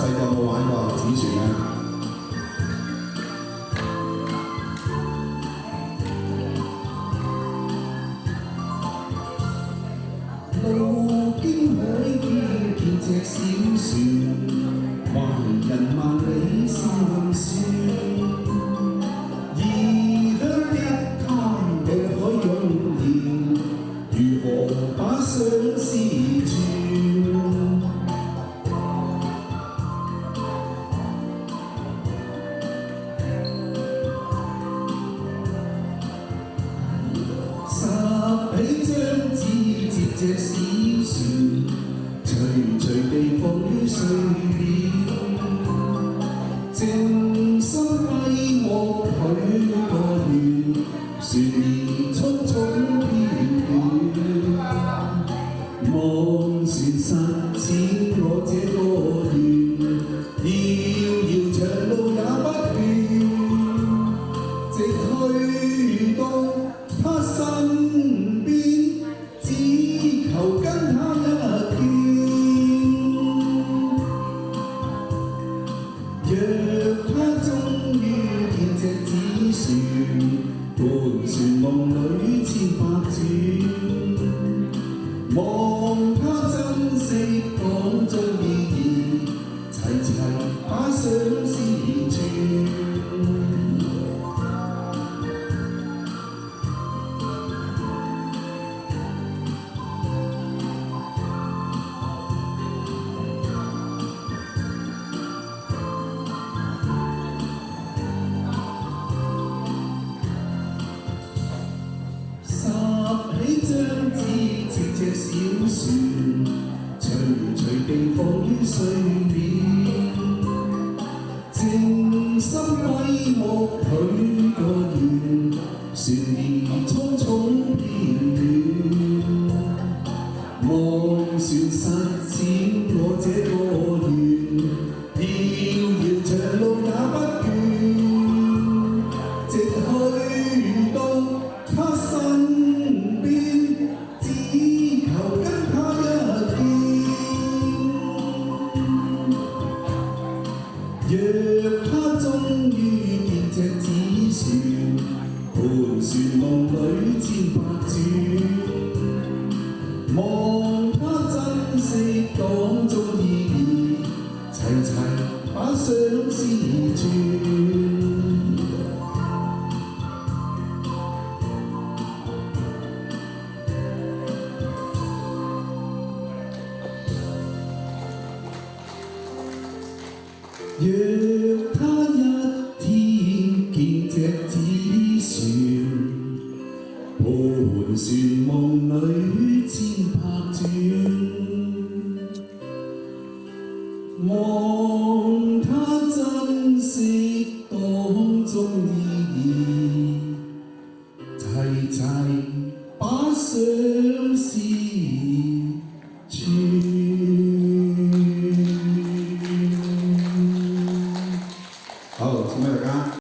細個有冇玩過紙船啊？路經海見隻小船，橫人萬里心酸。異鄉的他愛海湧現，如何把相思轉？拾起張紙接隻小船，隨地放於水面，靜心揮霍許個願，船兒匆匆飄遠，望船實踐我這個願，遙遙長路也不倦，直去到他身邊，只求跟他一見。若他終於見隻紙船，盤旋夢裏千百轉，望他珍惜講中意義，齊齊把相思轉。拾起張紙接隻小船，隨地放於水面，靜心揮霍許個願，船兒匆匆飄遠，望船實踐我這個願，遙遙長路也不倦，直去到他身邊，只求跟他一見。若他終於見隻紙船，盤旋夢裏千百轉，望他珍惜講中意義，齊齊把相思轉。若他一天見隻紙船，盤旋夢裏千百轉，望他珍惜